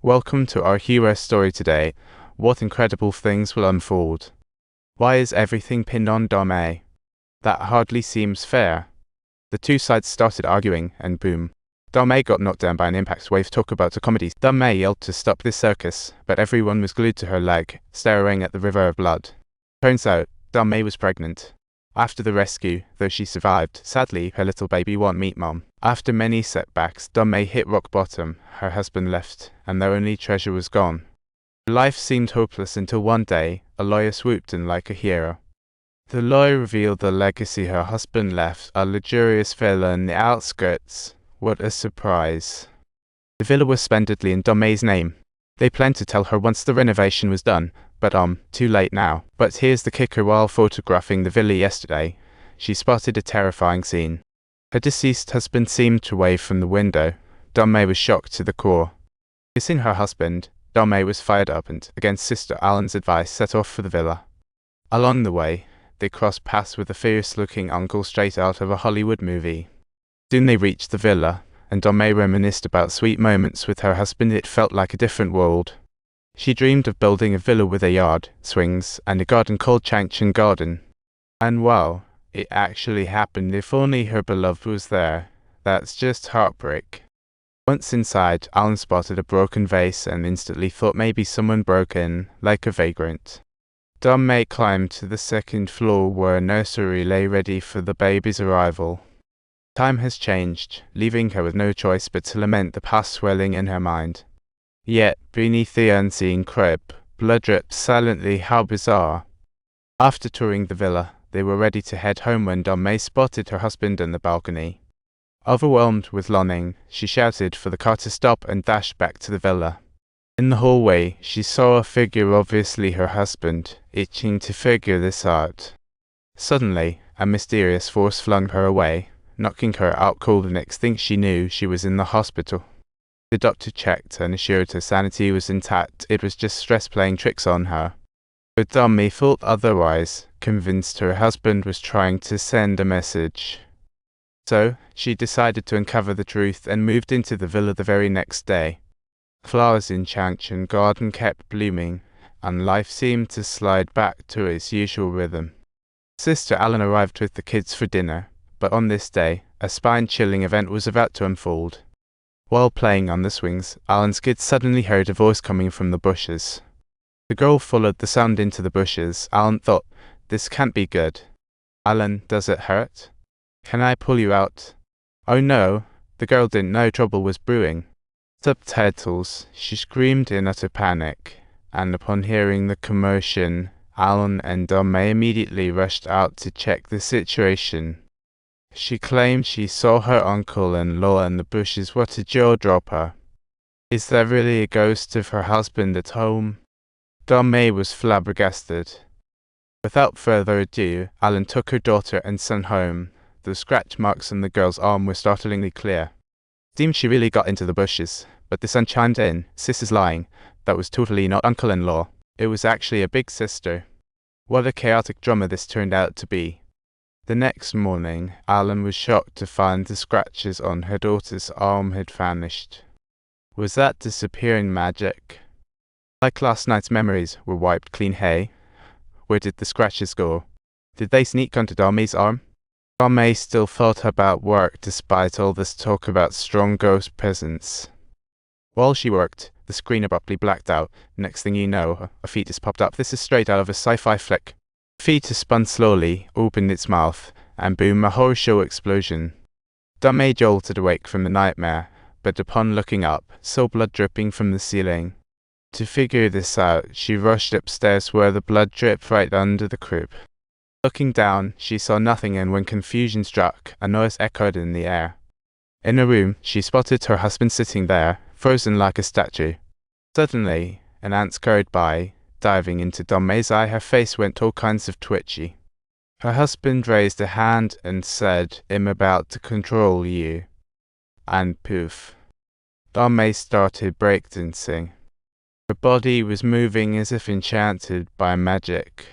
Welcome to our hero story today. What incredible things will unfold? Why is everything pinned on Damei? That hardly seems fair. The two sides started arguing, and boom. Damei got knocked down by an impact wave. Talk about a comedy. Damei yelled to stop this circus, but everyone was glued to her leg, staring at the river of blood. Turns out, Damei was pregnant. After the rescue, though she survived, sadly, her little baby won't meet mom. After many setbacks, Damei hit rock bottom. Her husband left, and their only treasure was gone. Life seemed hopeless until one day, a lawyer swooped in like a hero. The lawyer revealed the legacy her husband left, a luxurious villa in the outskirts. What a surprise. The villa was splendidly in Damei's name. They planned to tell her once the renovation was done, but too late now. But here's the kicker: while photographing the villa yesterday, she spotted a terrifying scene. Her deceased husband seemed to wave from the window. Damei was shocked to the core. Missing her husband, Damei was fired up and, against Sister Alan's advice, set off for the villa. Along the way, they crossed paths with a fierce-looking uncle straight out of a Hollywood movie. Soon they reached the villa, and Damei reminisced about sweet moments with her husband. It felt like a different world. She dreamed of building a villa with a yard, swings, and a garden called Changchun Garden. And wow, it actually happened. If only her beloved was there. That's just heartbreak. Once inside, Alan spotted a broken vase and instantly thought maybe someone broke in, like a vagrant. Damei climbed to the second floor where a nursery lay ready for the baby's arrival. Time has changed, leaving her with no choice but to lament the past swelling in her mind. Yet, beneath the unseen crib, blood dripped silently. How bizarre. After touring the villa, they were ready to head home when Damei spotted her husband on the balcony. Overwhelmed with longing, she shouted for the car to stop and dashed back to the villa. In the hallway, she saw a figure, obviously her husband, itching to figure this out. Suddenly, a mysterious force flung her away, knocking her out cold. The next thing she knew, she was in the hospital. The doctor checked and assured her sanity was intact. It was just stress playing tricks on her. But Damei thought otherwise, convinced her husband was trying to send a message. So, she decided to uncover the truth and moved into the villa the very next day. Flowers in Changchun Garden kept blooming, and life seemed to slide back to its usual rhythm. Sister Alan arrived with the kids for dinner, but on this day, a spine-chilling event was about to unfold. While playing on the swings, Alan's kids suddenly heard a voice coming from the bushes. The girl followed the sound into the bushes. Alan thought, this can't be good. Alan, does it hurt? Can I pull you out? Oh no, the girl didn't know trouble was brewing. Subtitles, she screamed in utter panic, and upon hearing the commotion, Alan and Damei immediately rushed out to check the situation. She claimed she saw her uncle-in-law in the bushes. What a jaw-dropper. Is there really a ghost of her husband at home? Damei was flabbergasted. Without further ado, Alan took her daughter and son home. The scratch marks on the girl's arm were startlingly clear. It seemed she really got into the bushes, but the son chimed in. Sis is lying. That was totally not uncle-in-law. It was actually a big sister. What a chaotic drama this turned out to be. The next morning, Alan was shocked to find the scratches on her daughter's arm had vanished. Was that disappearing magic? Like last night's memories were wiped clean. Hey, where did the scratches go? Did they sneak onto Damei's arm? Damei still thought about work despite all this talk about strong ghost presence. While she worked, the screen abruptly blacked out. Next thing you know, a fetus popped up. This is straight out of a sci-fi flick. The fetus spun slowly, opened its mouth, and boom, a horror show explosion. Damei jolted awake from the nightmare, but upon looking up, saw blood dripping from the ceiling. To figure this out, she rushed upstairs where the blood dripped right under the crib. Looking down, she saw nothing, and when confusion struck, a noise echoed in the air. In a room, she spotted her husband sitting there, frozen like a statue. Suddenly, an ant scurried by, diving into Damei's eye. Her face went all kinds of twitchy. Her husband raised a hand and said, I'm about to control you. And poof. Damei started breakdancing. Her body was moving as if enchanted by magic.